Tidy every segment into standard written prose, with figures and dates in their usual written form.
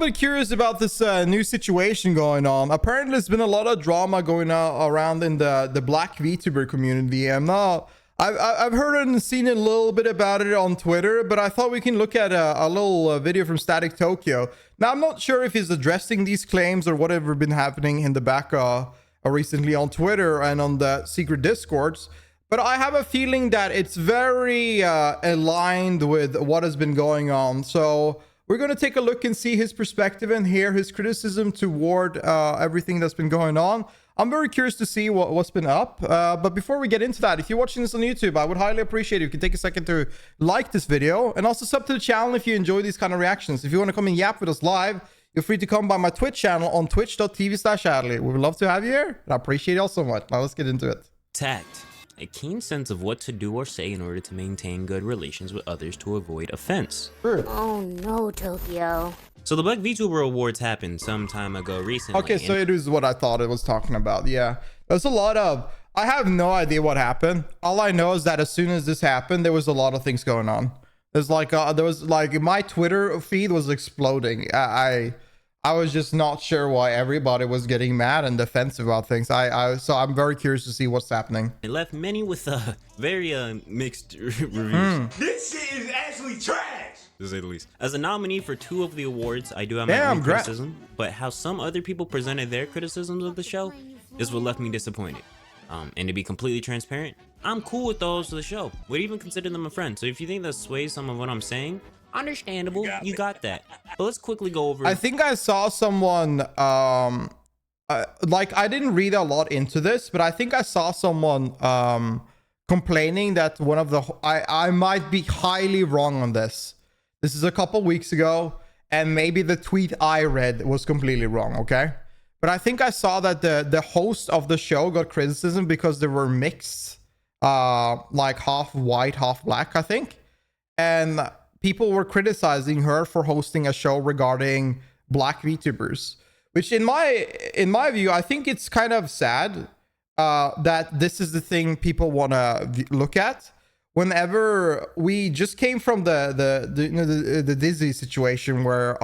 But curious about this new situation going on. Apparently there's been a lot of drama going around in the black VTuber community. I've heard and seen a little bit about it on Twitter, but I thought we can look at a little video from StaticTokyo. Now, I'm not sure if he's addressing these claims or whatever been happening in the back recently on Twitter and on the secret discords, but I have a feeling that it's very aligned with what has been going on. So we're going to take a look and see his perspective and hear his criticism toward everything that's been going on. I'm very curious to see what's been up. But before we get into that, if you're watching this on YouTube, I would highly appreciate it if you could take a second to like this video and also sub to the channel if you enjoy these kind of reactions. If you want to come and yap with us live, you're free to come by my Twitch channel on twitch.tv/Attlee. We would love to have you here, and I appreciate you all so much. Now let's get into it. Tact. A keen sense of what to do or say in order to maintain good relations with others to avoid offense. Oh no, Tokyo. So the Black VTuber Awards happened some time ago recently. Okay, so it is what I thought it was talking about. Yeah, there's a lot of... I have no idea what happened. All I know is that as soon as this happened, there was a lot of things going on. There's like... there was like... my Twitter feed was exploding. I was just not sure why everybody was getting mad and defensive about things. So I'm very curious to see what's happening. It left many with very mixed reviews. This shit is actually trash, To say the least. As a nominee for 2 of the awards, I do have my own criticism, but how some other people presented their criticisms of the show is what left me disappointed. And to be completely transparent, I'm cool with those of the show. Would even consider them a friend. So if you think that sways some of what I'm saying, understandable, you got that. But let's quickly go over... I think I saw someone like, I didn't read a lot into this, but I think I saw someone complaining that one of the... I might be highly wrong on this. This is a couple weeks ago, and maybe the tweet I read was completely wrong, okay? But I think I saw that the host of the show got criticism because they were mixed, like half white, half black, I think. And people were criticizing her for hosting a show regarding black VTubers, which in my view, I think it's kind of sad that this is the thing people want to look at. Whenever we just came from the Disney situation where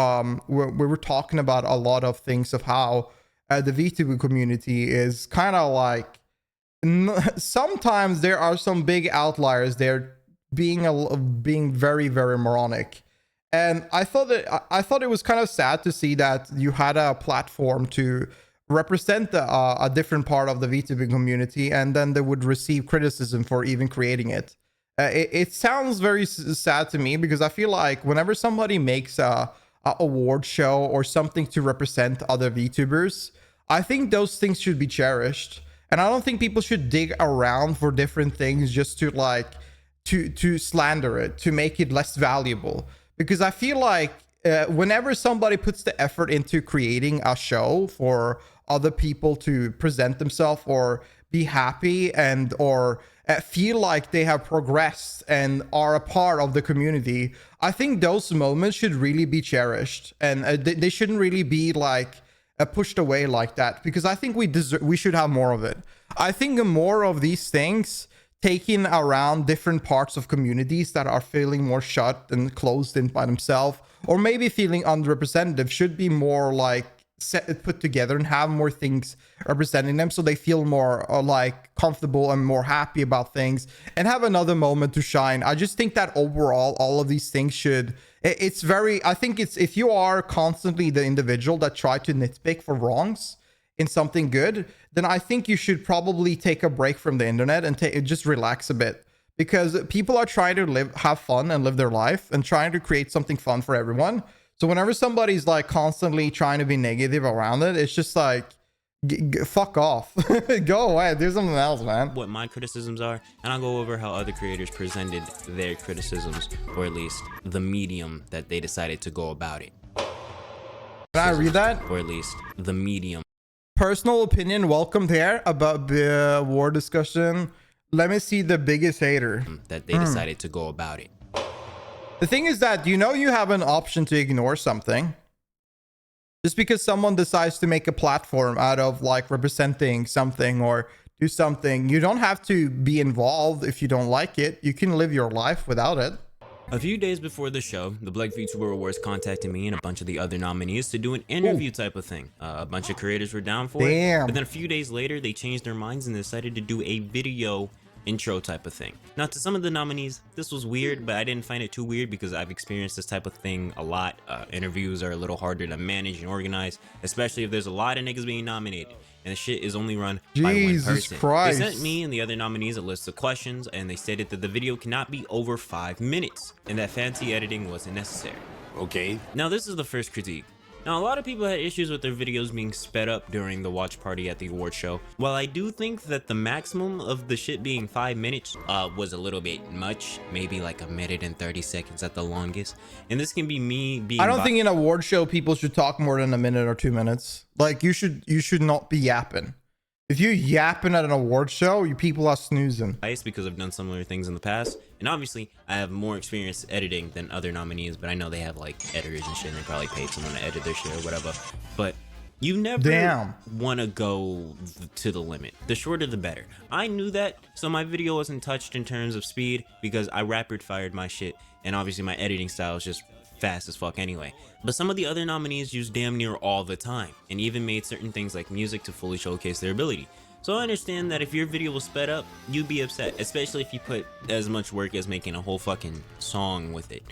we were talking about a lot of things of how the VTuber community is kind of like, sometimes there are some big outliers there being very, very moronic. And I thought it was kind of sad to see that you had a platform to represent a different part of the VTuber community, and then they would receive criticism for even creating it. It sounds very sad to me, because I feel like whenever somebody makes a award show or something to represent other VTubers, I think those things should be cherished. And I don't think people should dig around for different things just to like to slander it, to make it less valuable. Because I feel like whenever somebody puts the effort into creating a show for other people to present themselves or be happy and or feel like they have progressed and are a part of the community, I think those moments should really be cherished, and they shouldn't really be like pushed away like that, because I think we should have more of it. I think more of these things taking around different parts of communities that are feeling more shut and closed in by themselves, or maybe feeling underrepresented, should be more like put together and have more things representing them, so they feel more like comfortable and more happy about things and have another moment to shine. I just think that overall all of these things should, it's very, I think it's, if you are constantly the individual that try to nitpick for wrongs in something good, then I think you should probably take a break from the internet and just relax a bit, because people are trying to have fun and live their life and trying to create something fun for everyone. So whenever somebody's like constantly trying to be negative around it, it's just like, fuck off. Go away, do something else, man. What my criticisms are, and I'll go over how other creators presented their criticisms, or at least the medium that they decided to go about it. Can I read that? Or at least the medium. Personal opinion welcomed here about the war discussion. Let me see the biggest hater. That they decided to go about it. The thing is that, you know, you have an option to ignore something. Just because someone decides to make a platform out of like representing something or do something, you don't have to be involved if you don't like it. You can live your life without it. A few days before the show, the Black VTuber Awards contacted me and a bunch of the other nominees to do an interview type of thing. A bunch of creators were down for it, but then a few days later, they changed their minds and decided to do a video intro type of thing. Now, to some of the nominees, this was weird, but I didn't find it too weird because I've experienced this type of thing a lot. Interviews are a little harder to manage and organize, especially if there's a lot of niggas being nominated and the shit is only run by one person. Christ. They sent me and the other nominees a list of questions, and they stated that the video cannot be over 5 minutes and that fancy editing wasn't necessary. Okay. Now, this is the first critique. Now, a lot of people had issues with their videos being sped up during the watch party at the award show. While I do think that the maximum of the shit being 5 minutes was a little bit much, maybe like 1 minute and 30 seconds at the longest. And this can be me being— I don't think in an award show people should talk more than 1 minute or 2 minutes. Like you should not be yapping. If you yapping at an award show, you people are snoozing. Because I've done similar things in the past, and obviously I have more experience editing than other nominees, but I know they have like editors and shit, and they probably paid someone to edit their shit or whatever. But you never want to go to the limit. The shorter the better. I knew that, so my video wasn't touched in terms of speed because I rapid fired my shit, and obviously my editing style is just fast as fuck anyway. But some of the other nominees used damn near all the time and even made certain things like music to fully showcase their ability. So I understand that if your video was sped up, you'd be upset, especially if you put as much work as making a whole fucking song with it.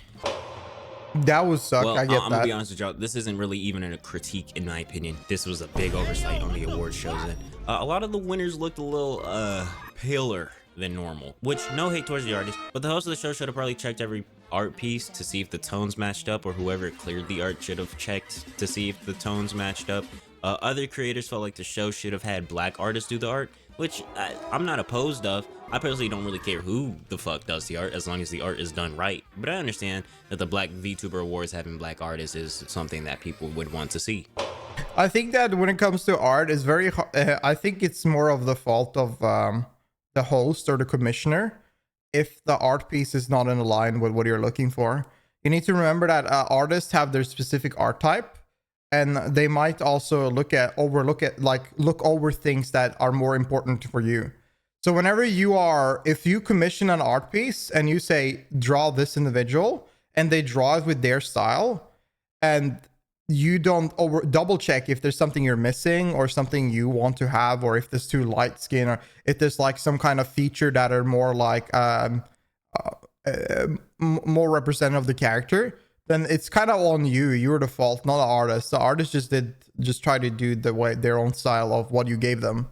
That would suck. Well, I get I'm gonna be honest with y'all, this isn't really even a critique in my opinion. This was a big oversight on the award shows. And a lot of the winners looked a little paler than normal, which no hate towards the artist, but the host of the show should have probably checked every art piece to see if the tones matched up, or whoever cleared the art should have checked to see if the tones matched up. Other creators felt like the show should have had black artists do the art, which I'm not opposed of. I personally don't really care who the fuck does the art as long as the art is done right, but I understand that the Black VTuber Awards having black artists is something that people would want to see. I think that when it comes to art, it's very I think it's more of the fault of the host or the commissioner if the art piece is not in line with what you're looking for. You need to remember that artists have their specific art type, and they might also look over things that are more important for you. So whenever if you commission an art piece and you say draw this individual and they draw it with their style, and you don't double check if there's something you're missing or something you want to have, or if there's too light skin, or if there's like some kind of feature that are more like more representative of the character, then it's kind of on you. You're the fault, not the artist. The artist just try to do their own style of what you gave them.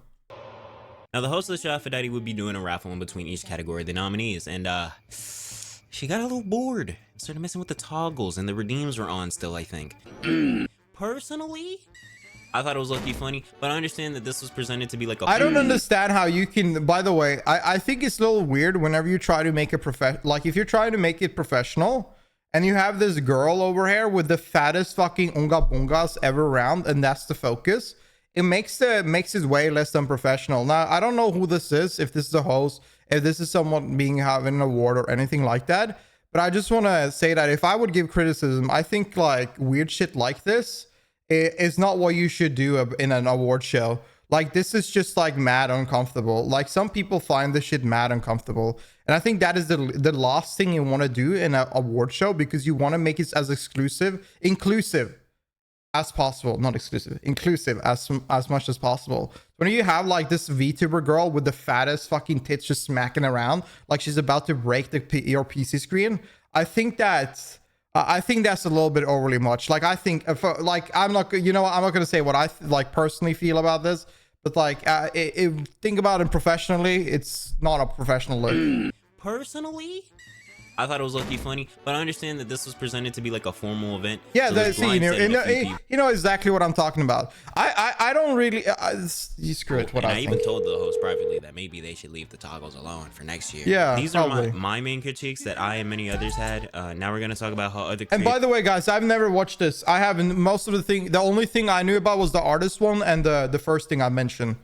Now, the host of the show, Aphrodite, would be doing a raffle in between each category of the nominees, and she got a little bored. Started messing with the toggles, and the redeems were on still, I think. Personally, I thought it was low-key funny, but I understand that this was presented to be like a— I don't understand how you can— by the way, I think it's a little weird whenever you try to make it like if you're trying to make it professional and you have this girl over here with the fattest fucking unga bungas ever around, and that's the focus. It makes it way less than professional. Now, I don't know who this is, if this is a host, if this is someone having an award or anything like that, but I just want to say that if I would give criticism, I think like weird shit like this is not what you should do in an award show. Like, this is just like mad uncomfortable. Like, some people find this shit mad uncomfortable, and I think that is the last thing you want to do in an award show, because you want to make it as inclusive as possible. Not exclusive, inclusive as much as possible. When you have like this VTuber girl with the fattest fucking tits just smacking around like she's about to break your PC screen, I think that's a little bit overly much. Like, I think I'm not gonna say what I personally feel about this, but like think about it professionally, it's not a professional look. Personally, I thought it was low-key funny, but I understand that this was presented to be like a formal event. Yeah, so you know exactly what I'm talking about. I don't really you screw it. I even told the host privately that maybe they should leave the toggles alone for next year. Yeah, these are my main critiques that I and many others had. Now we're gonna talk about how other. And by the way, guys, I've never watched this. I haven't. Most of the only thing I knew about was the artist one and the first thing I mentioned.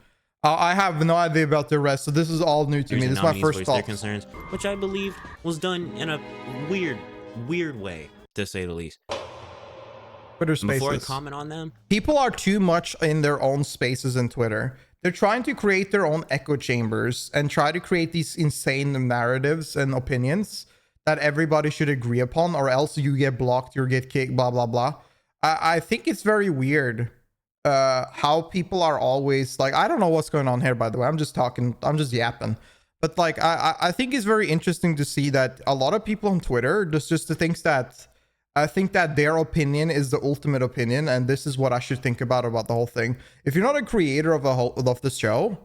I have no idea about the rest, so this is all new to me. This is my first thought. Concerns, which I believe was done in a weird way, to say the least. Twitter Spaces. Before I comment on them, people are too much in their own spaces in Twitter. They're trying to create their own echo chambers and try to create these insane narratives and opinions that everybody should agree upon, or else you get blocked, you get kicked, blah blah blah. I think it's very weird how people are always like, I don't know what's going on here, by the way. I'm just talking, I'm just yapping. But like, I think it's very interesting to see that a lot of people on Twitter just thinks that, I think that their opinion is the ultimate opinion, and this is what I should think about the whole thing. If you're not a creator of the show,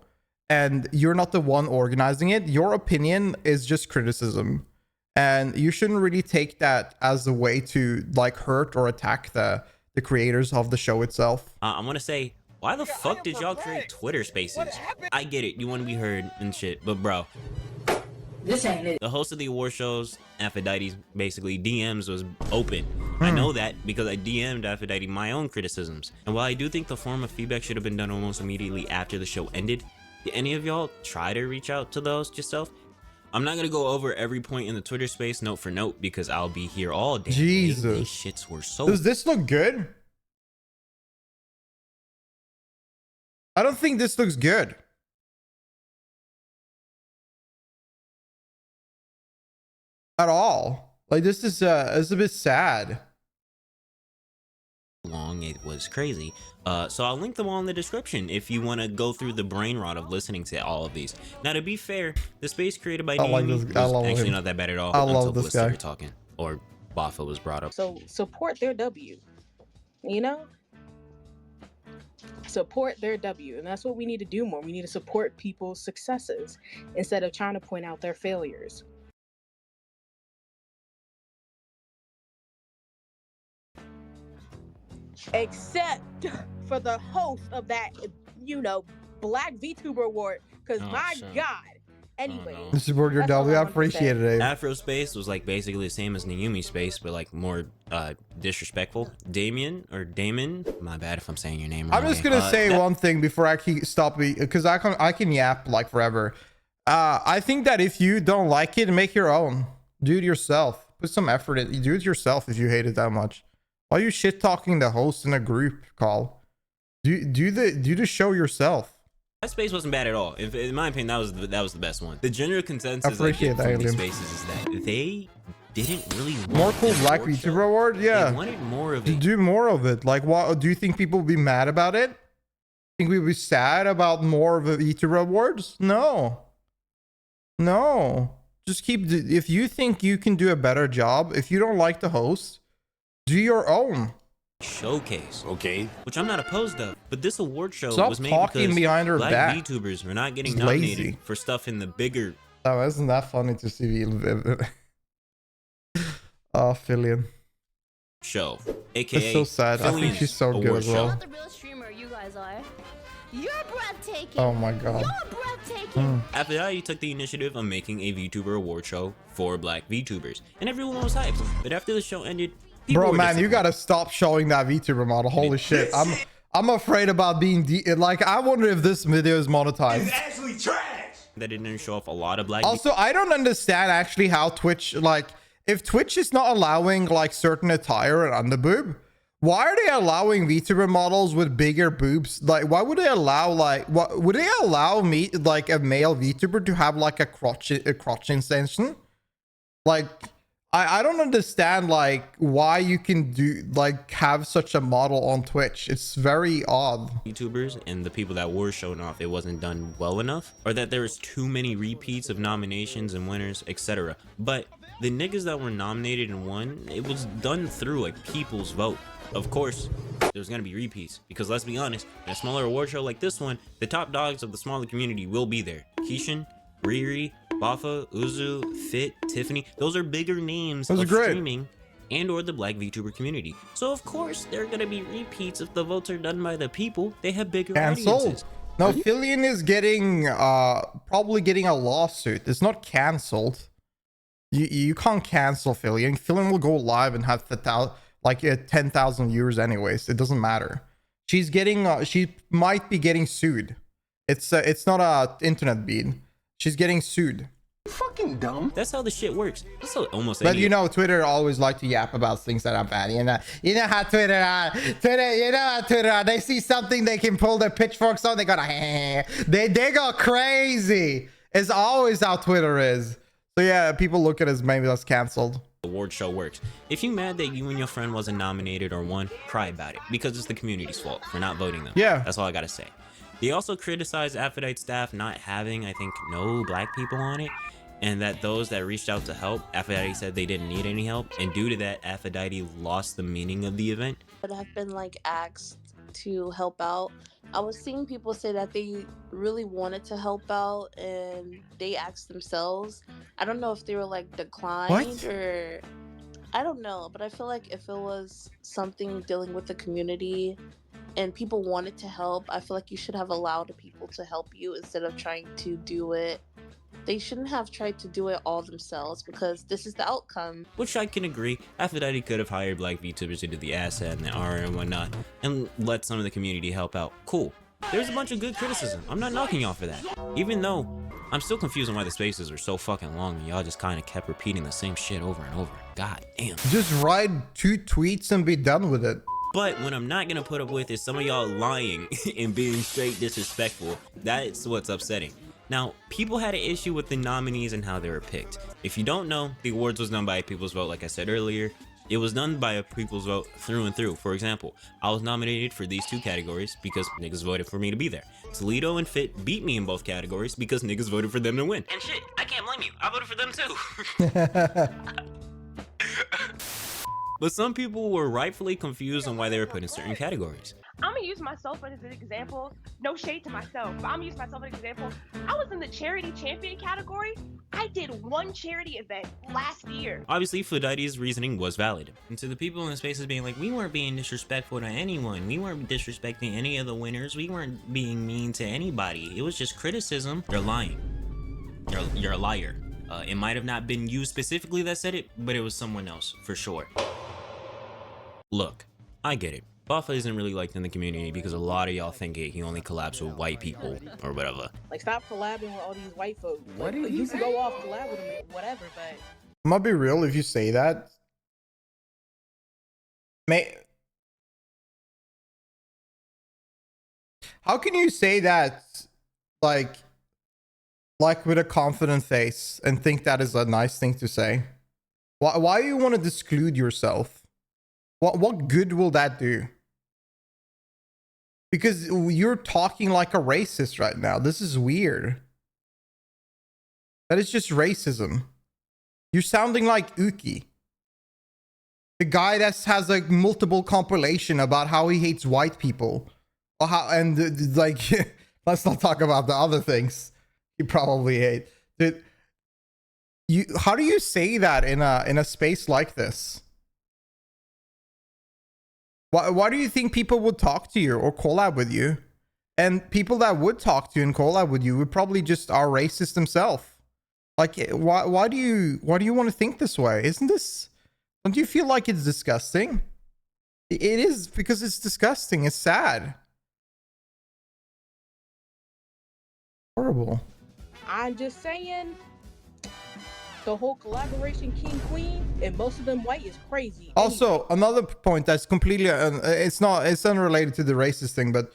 and you're not the one organizing it, your opinion is just criticism, and you shouldn't really take that as a way to like hurt or attack the creators of the show itself. I'm gonna say, why the fuck did y'all create Twitter Spaces? I get it, you want to be heard and shit, but bro, this ain't it. The host of the award shows, Aphrodite's basically DMs was open. I know that because I DM'd Aphrodite my own criticisms. And while I do think the form of feedback should have been done almost immediately after the show ended, did any of y'all try to reach out to the host yourself? I'm not gonna go over every point in the Twitter space note for note because I'll be here all day. Jesus. These shits were so... Does this look good? I don't think this looks good. At all. Like, this is it's a bit sad. Long, it was crazy. So I'll link them all in the description if you want to go through the brain rot of listening to all of these. Now, to be fair, the space created by Naomi was actually not that bad at all until Bliss started talking, or Bafa was brought up. So support their W, you know? Support their W, and that's what we need to do more. We need to support people's successes instead of trying to point out their failures. Except for the host of that, you know, Black VTuber Award, because my God. Anyway, support your W. I appreciate it. Afro Space was like basically the same as Naomi Space, but like more disrespectful. Damon, my bad if I'm saying your name wrong. I'm just gonna say one thing before I stop, because I can yap like forever. I think that if you don't like it, make your own. Do it yourself. Put some effort in. Do it yourself if you hate it that much. Why are you shit talking the host in a group call? Do the show yourself. That space wasn't bad at all. In my opinion, that was the best one. The general consensus I get from these spaces is that they didn't really want more cool Black VTuber Award. Yeah, they wanted more of it. Do more of it. Like, what do you think people will be mad about it? Think we'll be sad about more of the VTuber awards? No. Just keep. If you think you can do a better job, if you don't like the host, do your own showcase, okay? Which I'm not opposed of, but this award show was made talking because behind her Black back. VTubers were not getting It's nominated lazy. for stuff in the bigger. Oh, isn't that funny to see? Oh, Fillion show, aka it's so sad. I think she's so good as well. Not the real streamer you guys are. You're breathtaking. Oh my God. You're breathtaking. After that, he took the initiative of making a VTuber award show for Black VTubers, and everyone was hyped. But after the show ended, bro, man, you gotta stop showing that VTuber model. Holy shit, I'm afraid about being like, I wonder if this video is monetized. It's actually trash. That didn't show off a lot of Black. Also, I don't understand actually how Twitch, like, if Twitch is not allowing like certain attire and underboob, why are they allowing VTuber models with bigger boobs? Like, why would they allow would they allow me like a male VTuber to have like a crotch extension? Like, I don't understand like why you can do like have such a model on Twitch. It's very odd. YouTubers and the people that were showing off, it wasn't done well enough, or that there was too many repeats of nominations and winners, etc. But the niggas that were nominated and won, it was done through like people's vote. Of course, there's gonna be repeats because let's be honest, in a smaller award show like this one, the top dogs of the smaller community will be there. Keishan, Riri, Bafa, Uzu, Fit, Tiffany, those are bigger names of streaming and or the Black VTuber community. So of course there are gonna be repeats if the votes are done by the people. They have bigger audiences. No, Fillion is getting probably getting a lawsuit. It's not cancelled. You can't cancel Fillion. Fillion will go live and have 10,000 viewers anyways. It doesn't matter. She's getting she might be getting sued. It's not a internet beat. She's getting sued. Fucking dumb. That's how the shit works. That's how almost. But you know, Twitter always like to yap about things that are bad. You know how Twitter. They see something they can pull their pitchforks on. They go crazy. It's always how Twitter is. So yeah, people look at it as maybe that's canceled. Award show works. If you mad that you and your friend wasn't nominated or won, cry about it, because it's the community's fault for not voting them. Yeah. That's all I gotta say. They also criticized Aphrodite staff not having, I think, no black people on it, and that those that reached out to help, Aphrodite said they didn't need any help, and due to that, Aphrodite lost the meaning of the event. But have been like asked to help out. I was seeing people say that they really wanted to help out and they asked themselves. I don't know if they were like declined or I don't know, but I feel like if it was something dealing with the community and people wanted to help, I feel like you should have allowed people to help you instead of trying to do it. They shouldn't have tried to do it all themselves because this is the outcome. Which I can agree. Aphrodite could have hired black VTubers to do the asset and the R and whatnot and let some of the community help out. Cool. There's a bunch of good criticism. I'm not knocking y'all for that. Even though I'm still confused on why the spaces are so fucking long and y'all just kind of kept repeating the same shit over and over. God damn. Just write 2 tweets and be done with it. But what I'm not gonna put up with is some of y'all lying and being straight disrespectful. That's what's upsetting. Now, people had an issue with the nominees and how they were picked. If you don't know, the awards was done by a people's vote, like I said earlier. It was done by a people's vote through and through. For example, I was nominated for these 2 categories because niggas voted for me to be there. Toledo and Fit beat me in both categories because niggas voted for them to win. And shit, I can't blame you. I voted for them too. But some people were rightfully confused on why they were put in certain categories. I'm gonna use myself as an example. No shade to myself, but I'm gonna use myself as an example. I was in the charity champion category. I did 1 charity event last year. Obviously, Aphrodite's reasoning was valid. And to the people in the spaces being like, we weren't being disrespectful to anyone. We weren't disrespecting any of the winners. We weren't being mean to anybody. It was just criticism. You're lying. You're a liar. It might have not been you specifically that said it, but it was someone else, for sure. Look, I get it. Buffa isn't really liked in the community because a lot of y'all think he only collabs with white people or whatever. Like, stop collabing with all these white folks. What like, you can go off collab with them, whatever, but I'm gonna be real. If you say that, how can you say that like with a confident face and think that is a nice thing to say? Why do you want to exclude yourself? What good will that do? Because you're talking like a racist right now. This is weird. That is just racism. You're sounding like Uki, the guy that has like multiple compilation about how he hates white people, or how like let's not talk about the other things he probably hate. Dude, how do you say that in a space like this? Why do you think people would talk to you or collab with you? And people that would talk to you and collab with you would probably just are racist themselves. Like, why do you want to think this way? Don't you feel like it's disgusting? It is, because it's disgusting. It's sad. Horrible. I'm just saying, the whole collaboration king queen and most of them white is crazy. Also, another point that's completely it's unrelated to the racist thing, but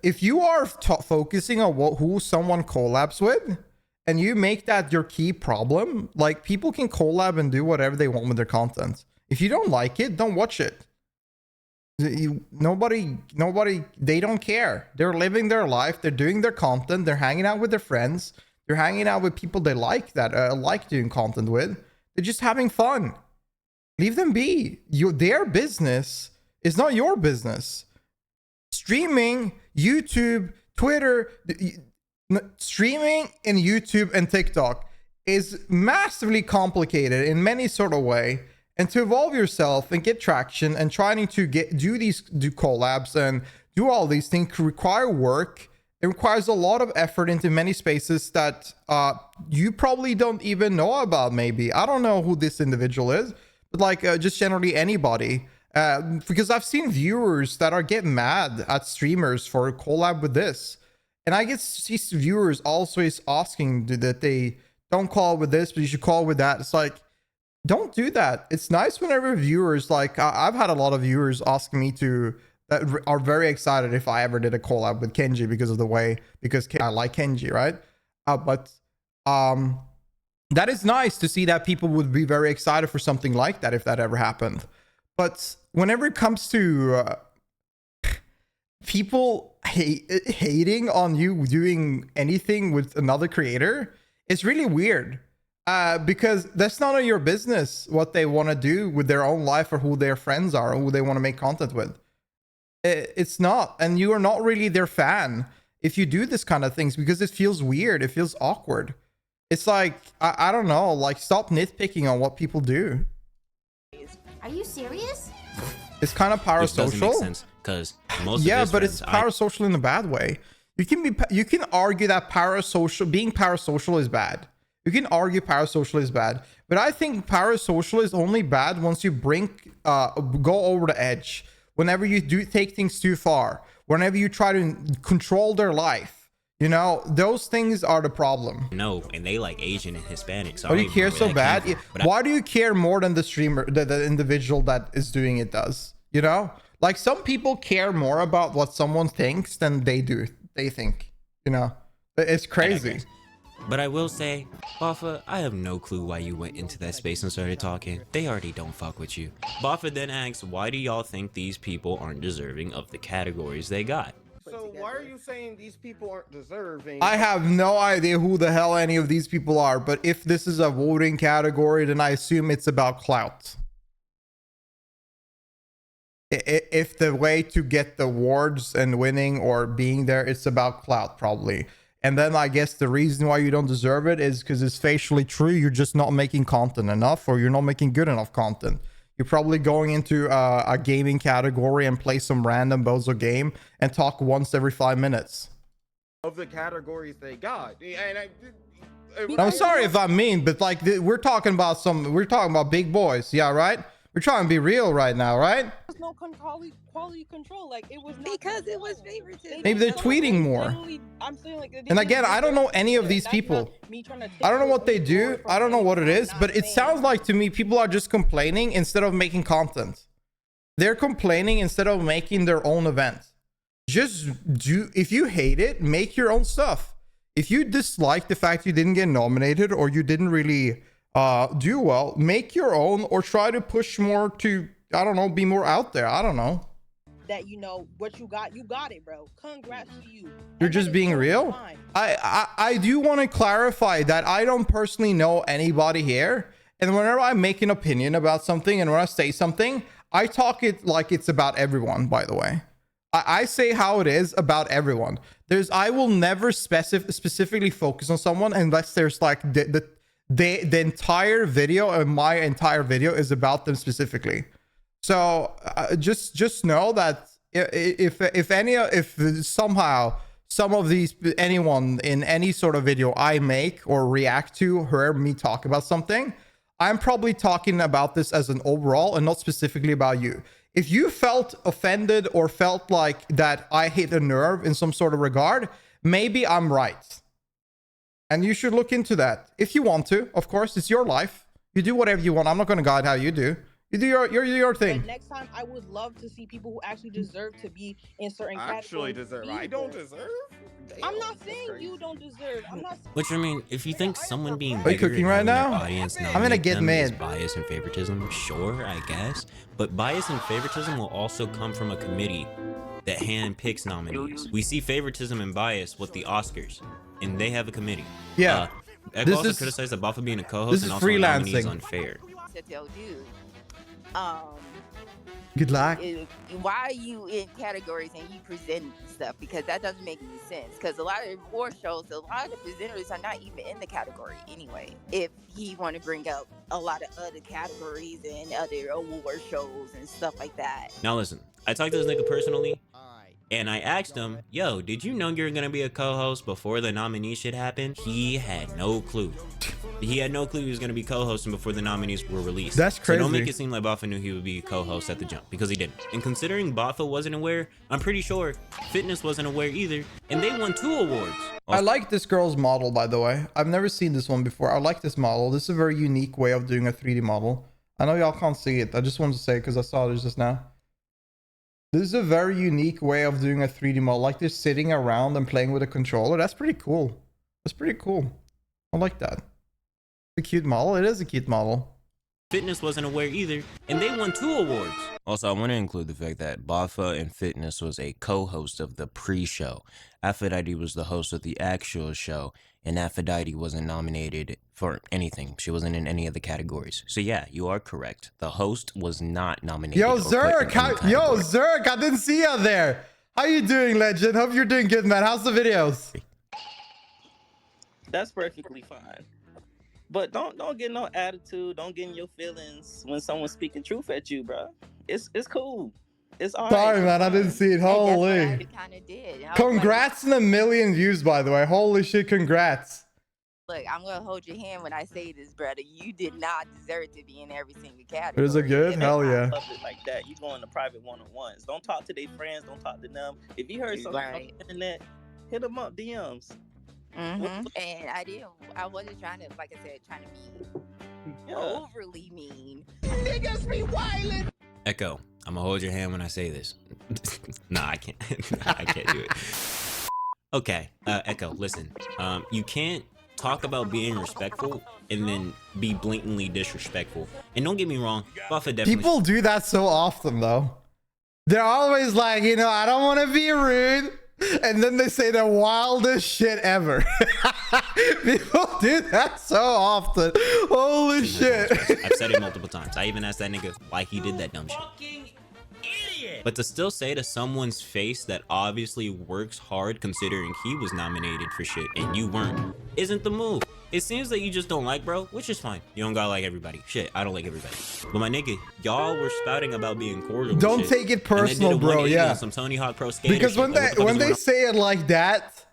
if you are focusing on who someone collabs with and you make that your key problem, like, people can collab and do whatever they want with their content. If you don't like it, don't watch it. Nobody, they don't care. They're living their life, they're doing their content, they're hanging out with their friends. They're hanging out with people they like, that like doing content with. They're just having fun. Leave them be. Their business is not your business. Streaming, YouTube, Twitter, streaming in YouTube and TikTok is massively complicated in many sort of way. And to evolve yourself and get traction and trying to do collabs and do all these things require work. It requires a lot of effort into many spaces that you probably don't even know about. Maybe I don't know who this individual is, but like just generally anybody, because I've seen viewers that are getting mad at streamers for a collab with this, and I get these viewers also is asking that they don't call with this, but you should call with that. It's like, don't do that. It's nice whenever viewers, like I've had a lot of viewers asking me that are very excited if I ever did a collab with Kenji because I like Kenji, right? But that is nice to see that people would be very excited for something like that if that ever happened. But whenever it comes to people hating on you doing anything with another creator, it's really weird. Because that's none of your business what they want to do with their own life or who their friends are or who they want to make content with. It's not. And you are not really their fan if you do this kind of things, because it feels weird. It feels awkward. It's like, I don't know, like, stop nitpicking on what people do. Are you serious? It's kind of parasocial. Which doesn't make sense, because most yeah, of his but friends, it's parasocial in a bad way. You can argue that being parasocial is bad. You can argue parasocial is bad, but I think parasocial is only bad once you go over the edge. Whenever you do take things too far, whenever you try to control their life, you know, those things are the problem. No, and they like Asian and Hispanic. So Why do you care so bad? Why do you care more than the streamer, the individual that is doing it does? You know, like some people care more about what someone thinks than they think. You know, it's crazy. But I will say, Boffa, I have no clue why you went into that space and started talking. They already don't fuck with you. Boffa then asks, why do y'all think these people aren't deserving of the categories they got? So why are you saying these people aren't deserving? I have no idea who the hell any of these people are, but if this is a voting category, then I assume it's about clout. If the way to get the awards and winning or being there, it's about clout, probably. And then I guess the reason why you don't deserve it is because it's facially true. You're just not making content enough, or you're not making good enough content. You're probably going into a gaming category and play some random bozo game and talk once every 5 minutes. Of the categories they got. And I'm sorry if I'm mean, but like we're talking about big boys. Yeah, right? We're trying to be real right now, right? There's no quality control. Like it was not because it was favoritism. Maybe they're tweeting more. I'm saying like. And again, I don't know any of these people. I don't know what they do. I don't know what it is, but it sounds like to me people are just complaining instead of making content. They're complaining instead of making their own event. Just do. If you hate it, make your own stuff. If you dislike the fact you didn't get nominated or you didn't really do well, make your own or try to push more to, I don't know, be more out there. I don't know. That you know what you got it, bro. Congrats to you. You're just being real. I do want to clarify that I don't personally know anybody here, and whenever I make an opinion about something and when I say something, I talk it like it's about everyone. By the way, I say how it is about everyone. I will never specifically focus on someone unless there's like the entire video, and my entire video is about them specifically. So just know that if somehow some of these, anyone in any sort of video I make or react to, hear me talk about something, I'm probably talking about this as an overall and not specifically about you. If you felt offended or felt like that I hit a nerve in some sort of regard, maybe I'm right. And you should look into that if you want to. Of course, it's your life. You do whatever you want. I'm not going to guide how you do. You do your thing. But next time, I would love to see people who actually deserve to be in certain categories. Actually deserve. I don't deserve. Damn, I'm not saying you don't deserve. I'm not. Which I mean, if you think someone being Are you cooking right now? Audience I'm gonna get mad. Bias and favoritism, sure, I guess. But bias and favoritism will also come from a committee that handpicks nominees. We see favoritism and bias with the Oscars, and they have a committee. Yeah. I've also criticized that Boffa being a co-host and also freelancing. Is unfair. To tell you, good luck. Why are you in categories and you present stuff? Because that doesn't make any sense. Because a lot of award shows, a lot of the presenters are not even in the category anyway. If he want to bring up a lot of other categories and other award shows and stuff like that. Now listen, I talked to this nigga personally, and I asked him, yo, did you know you were gonna be a co-host before the nominee shit happened? He had no clue. He had no clue he was gonna be co-hosting before the nominees were released. That's crazy. So don't make it seem like Boffa knew he would be co-host at the jump, because he didn't. And considering Boffa wasn't aware, I'm pretty sure Fitness wasn't aware either, and they won 2 awards. I like this girl's model, by the way. I've never seen this one before. I like this model. This is a very unique way of doing a 3D model. I know y'all can't see it. I just wanted to say because I saw it just now. This is a very unique way of doing a 3D model, like just sitting around and playing with a controller. That's pretty cool. That's pretty cool. I like that. A cute model. It is a cute model. Fitness wasn't aware either, and they won 2 awards. Also, I want to include the fact that Bafa and Fitness was a co-host of the pre-show. Aphrodite was the host of the actual show, and Aphrodite wasn't nominated for anything. She wasn't in any of the categories. So yeah, you are correct. The host was not nominated. Yo, Zerk! Zerk! I didn't see you there. How you doing, legend? Hope you're doing good, man. How's the videos? That's perfectly fine. But don't get no attitude. Don't get in your feelings when someone's speaking truth at you, bro. It's cool. It's all Sorry, right. man. I didn't see it. Holy. Congrats on 1 million views, by the way. Holy shit, congrats. Look, I'm gonna hold your hand when I say this, brother. You did not deserve to be in every single category. Is it good? Hell yeah. Like that, you go into private one-on-ones. Don't talk to their friends. Don't talk to them. If you heard something on the internet, hit them up DMs. And I wasn't trying to, like I said, trying to be overly mean. Niggas be wildin'. Echo, I'm gonna hold your hand when I say this. Nah, I can't. I can't do it. Okay, Echo, listen. You can't talk about being respectful and then be blatantly disrespectful. And don't get me wrong, Buffett definitely. People do that so often, though. They're always like, you know, I don't want to be rude. And then they say the wildest shit ever. People do that so often. Holy shit. I've said it multiple times. I even asked that nigga why he did that dumb shit. But to still say to someone's face that obviously works hard considering he was nominated for shit and you weren't, isn't the move. It seems that you just don't like bro, which is fine. You don't gotta like everybody. Shit, I don't like everybody. But my nigga, y'all were spouting about being cordial. Don't take it personal, bro. Yeah. Some Tony Hawk Pro Skater because when they say it like that,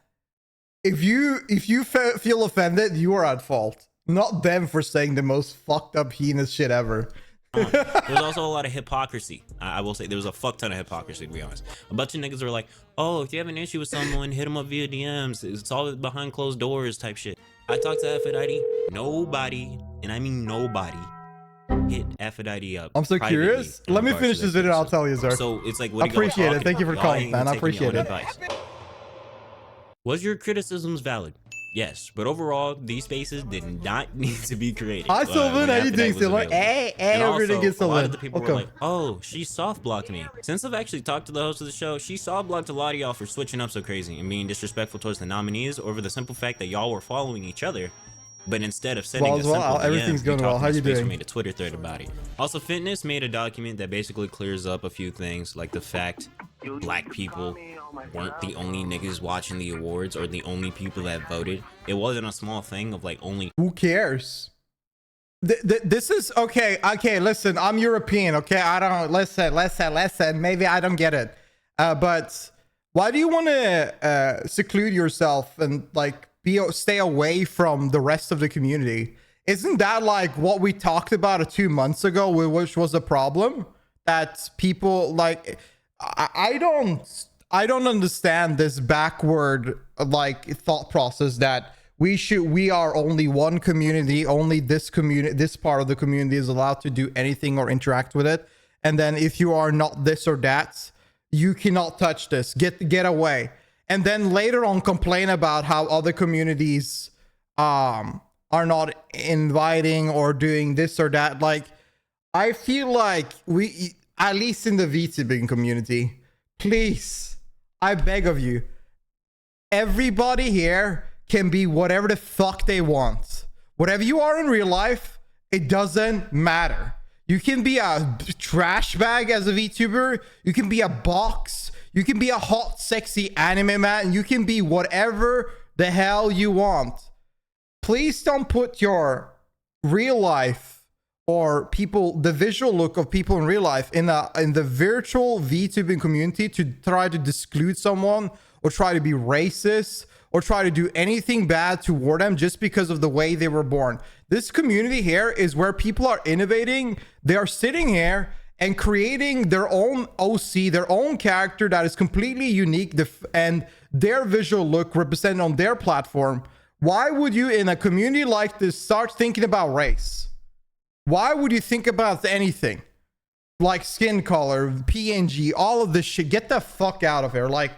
if you feel offended, you are at fault. Not them for saying the most fucked up heinous shit ever. There's also a lot of hypocrisy. I will say there was a fuck ton of hypocrisy, to be honest. A bunch of niggas were like, oh, if you have an issue with someone, hit them up via DMs. It's all behind closed doors type shit. I talked to Aphrodite. Nobody, and I mean nobody, hit Aphrodite up. I'm so curious. Let me finish this video. I'll tell you, Zerk. So it's like, what appreciate it. Thank you for calling, man. I appreciate it. Was your criticisms valid? Yes, but overall, these spaces did not need to be created. Hi, Sylvan. How you doing, Sylvan? Hey, we're gonna get Sylvan. A lot of the people were like, oh, she soft blocked me. Since I've actually talked to the host of the show, she soft blocked a lot of y'all for switching up so crazy and being disrespectful towards the nominees over the simple fact that y'all were following each other. But instead of sending a simple everything's going well. How you doing? Made a Twitter thread about it. Also, Fitness made a document that basically clears up a few things, like the fact black people weren't the only niggas watching the awards or the only people that voted. It wasn't a small thing of like only. Who cares? This is okay. Okay, listen. I'm European. Okay, I don't listen. Maybe I don't get it. But why do you want to seclude yourself and like stay away from the rest of the community? Isn't that like what we talked about 2 months ago, which was a problem? That people like, I don't understand this backward like thought process that we are only one community, only this part of the community is allowed to do anything or interact with it, and then if you are not this or that, you cannot touch this. Get away. And then later on complain about how other communities are not inviting or doing this or that. Like, I feel like we, at least in the VTubing community, please, I beg of you, everybody here can be whatever the fuck they want. Whatever you are in real life, it doesn't matter. You can be a trash bag as a VTuber. You can be a box. You can be a hot, sexy anime man. You can be whatever the hell you want. Please don't put your real life or people, the visual look of people in real life in the virtual VTubing community to try to exclude someone or try to be racist or try to do anything bad toward them just because of the way they were born. This community here is where people are innovating. They are sitting here and creating their own OC, their own character that is completely unique and their visual look represented on their platform. Why would you, in a community like this, start thinking about race? Why would you think about anything? Like skin color, PNG, all of this shit. Get the fuck out of here. Like,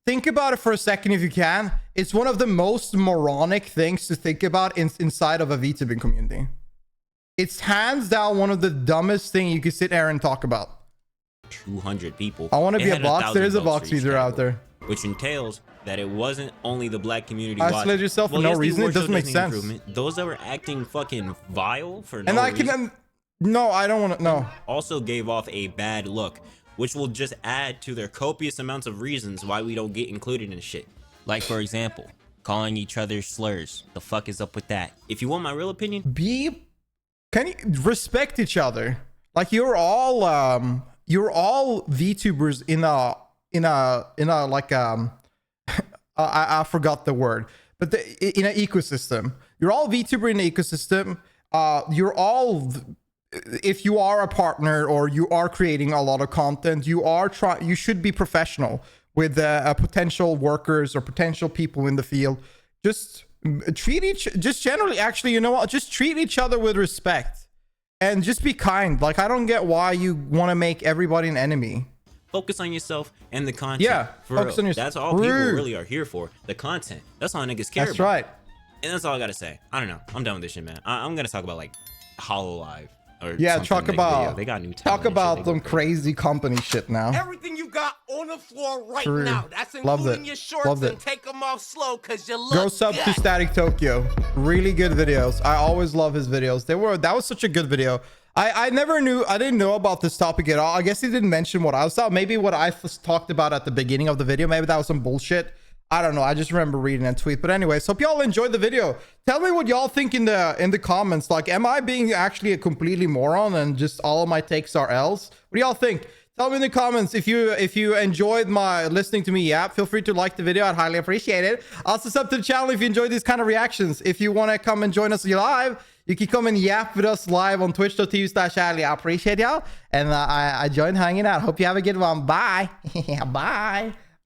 think about it for a second if you can. it's one of the most moronic things to think about inside of a VTubing community. It's hands down one of the dumbest thing you can sit there and talk about. 200 people. I want to be a box. There is a box feeder out there. Which entails that it wasn't only the black community isolate yourself for no reason. It doesn't make sense. Those that were acting fucking vile for no reason. And I can... No, I don't want to... No. Also gave off a bad look, which will just add to their copious amounts of reasons why we don't get included in shit. Like, for example, calling each other slurs. The fuck is up with that? If you want my real opinion... Can you respect each other? Like, you're all VTubers in a like I forgot the word, but in an ecosystem. You're all VTuber in an ecosystem. You're all, if you are a partner or you are creating a lot of content, you should be professional with potential workers or potential people in the field. Just generally, actually, you know what? Just treat each other with respect and just be kind. Like, I don't get why you want to make everybody an enemy. Focus on yourself and the content. Yeah, focus on yourself. That's all people really are here for. The content. That's all niggas care about. That's right. And that's all I gotta say. I don't know. I'm done with this shit, man. I'm gonna talk about like HoloLive or talk about they got new talk about them crazy company shit now. Everything you got on the floor right now. That's including your shorts and take them off slow because you look Go sub to StaticTokyo. Really good videos. I always love his videos. That was such a good video. I didn't know about this topic at all. I guess he didn't mention what I was talking. Maybe what I talked about at the beginning of the video. Maybe that was some bullshit. I don't know. I just remember reading that tweet. But anyways, hope y'all enjoyed the video. Tell me what y'all think in the comments. Like, am I being actually a completely moron and just all of my takes are L's? What do y'all think? Tell me in the comments if you enjoyed my listening to me yap. Feel free to like the video. I'd highly appreciate it. Also, sub to the channel if you enjoyed these kind of reactions. If you want to come and join us live, you can come and yap with us live on twitch.tv/Ali. I appreciate y'all. And I joined hanging out. Hope you have a good one. Bye. Bye.